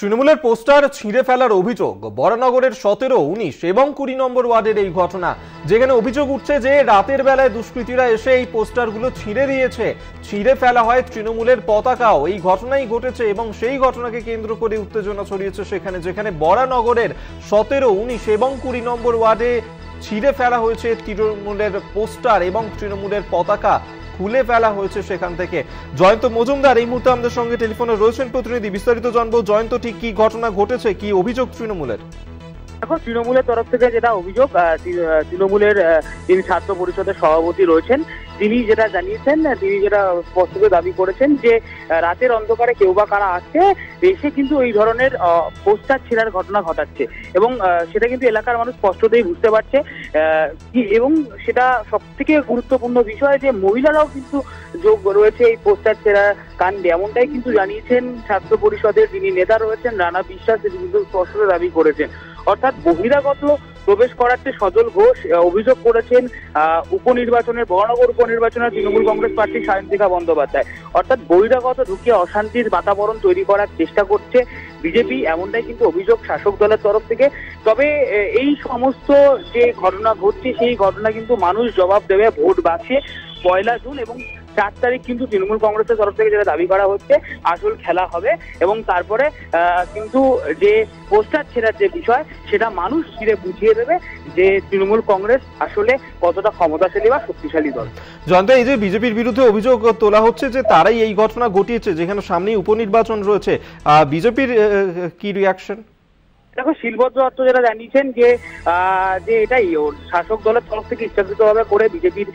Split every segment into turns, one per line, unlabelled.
তৃণমূলের পোস্টার ছিঁড়ে ফেলার অভিযোগ বরানগরের 17, 19 এবং 20 নম্বর ওয়ার্ডের এই ঘটনা, যেখানে অভিযোগ উঠছে যে রাতের বেলায় দুষ্কৃতীরা এসে এই পোস্টারগুলো ছিঁড়ে দিয়েছে, ছিঁড়ে ফেলা হয় তৃণমূলের পতাকাও। এই ঘটনাই ঘটেছে এবং সেই ঘটনাকে কেন্দ্র করে উত্তেজনা ছড়িয়েছে সেখানে, যেখানে বরানগরের 17, 19 এবং 20 নম্বর ওয়ার্ডে ছিঁড়ে ফেলা হয়েছে তৃণমূলের পোস্টার এবং তৃণমূলের পতাকা খুলে ফেলা হয়েছে সেখান থেকে। জয়ন্ত মজুমদার এই মুহূর্তে আমাদের সঙ্গে টেলিফোনে রয়েছেন প্রতিনিধি, বিস্তারিত জানবো। জয়ন্ত, ঠিক কি ঘটনা ঘটেছে, কি অভিযোগ তৃণমূলের?
দেখো, তৃণমূলের তরফ থেকে যেটা অভিযোগ, তৃণমূলের যিনি ছাত্র পরিষদের সভাপতি রয়েছেন তিনি যেটা জানিয়েছেন, তিনি যেটা স্পষ্টত দাবি করেছেন যে রাতের অন্ধকারে কেউ বা কারা আসছে এসে কিন্তু এই ধরনের পোস্টার ছেঁড়ার ঘটনা ঘটাচ্ছে এবং সেটা কিন্তু এলাকার মানুষ স্পষ্টতই বুঝতে পারছে। এবং সেটা সব থেকে গুরুত্বপূর্ণ বিষয় যে মহিলারাও কিন্তু যোগ রয়েছে এই পোস্টার ছেঁড়ার কাণ্ডে, এমনটাই কিন্তু জানিয়েছেন ছাত্র পরিষদের যিনি নেতা রয়েছেন রানা বিশ্বাস, তিনি কিন্তু স্পষ্টত দাবি করেছেন। অর্থাৎ বহিরাগত প্রবেশ করাতে সজল ঘোষ অভিযোগ করেছেন উপনির্বাচনের বরানগর উপনির্বাচনের তৃণমূল কংগ্রেস প্রার্থী সায়ন্তিকা বন্দ্যোপাধ্যায়। অর্থাৎ বহিরাগত ঢুকে অশান্তির বাতাবরণ তৈরি করার চেষ্টা করছে বিজেপি, এমনটাই কিন্তু অভিযোগ শাসক দলের তরফ থেকে। তবে এই সমস্ত যে ঘটনা ঘটছে সেই ঘটনা কিন্তু মানুষ জবাব দেবে ভোট বাক্সে 1 জুন, এবং 4 তারিখ কিন্তু তৃণমূল কংগ্রেসের তরফ থেকে যেটা দাবি করা হচ্ছে আসল খেলা হবে এবং তারপরে কিন্তু যে পোস্টার ছেঁড়ার যে বিষয় সেটা মানুষ ফিরে বুঝিয়ে দেবে যে তৃণমূল কংগ্রেস আসলে কতটা ক্ষমতাশালী বা শক্তিশালী দল।
জয়ন্ত, এই যে বিজেপির বিরুদ্ধে অভিযোগ তোলা হচ্ছে যে তারাই এই ঘটনা ঘটিয়েছে, যেখানে সামনেই উপনির্বাচন রয়েছে, বিজেপির কি রিয়াকশন?
দেখো, শিলভদ্র দত্ত যেটা জানিয়েছেন যে এটাই ওর শাসক দলের তরফ থেকে ইচ্ছাকৃতভাবে করে বিজেপির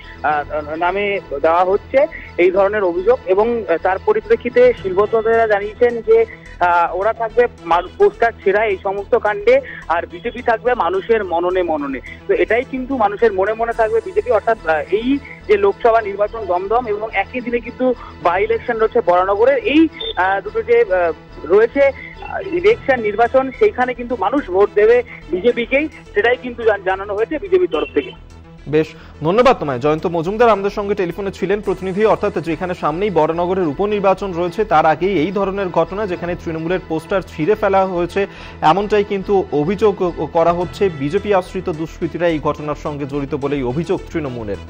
নামে দেওয়া হচ্ছে এই ধরনের অভিযোগ, এবং তার পরিপ্রেক্ষিতে শিলভদ্র যারা জানিয়েছেন যে ওরা থাকবে পোস্টার ছেঁড়া এই সমস্ত কাণ্ডে, আর বিজেপি থাকবে মানুষের মননে মননে। তো এটাই কিন্তু মানুষের মনে মনে থাকবে বিজেপি। অর্থাৎ এই যে লোকসভা নির্বাচন দমদম এবং একই দিনে কিন্তু বাই ইলেকশন রয়েছে বরানগরের, এই দুটো যে রয়েছে ইলেকশন নির্বাচন, সেইখানে কিন্তু মানুষ ভোট দেবে বিজেপিকেই, সেটাই কিন্তু জানানো হয়েছে বিজেপির তরফ থেকে।
বেশ, ধন্যবাদ তোমায়। জয়ন্ত মজুমদার আমাদের সঙ্গে টেলিফোনে ছিলেন প্রতিনিধি। অর্থাৎ যেখানে সামনেই বরানগরের উপনির্বাচন রয়েছে তার আগেই এই ধরনের ঘটনা, যেখানে তৃণমূলের পোস্টার ছিঁড়ে ফেলা হয়েছে, এমনটাই কিন্তু অভিযোগ করা হচ্ছে। বিজেপি আশ্রিত দুষ্কৃতীরা এই ঘটনার সঙ্গে জড়িত বলেই অভিযোগ তৃণমূলের।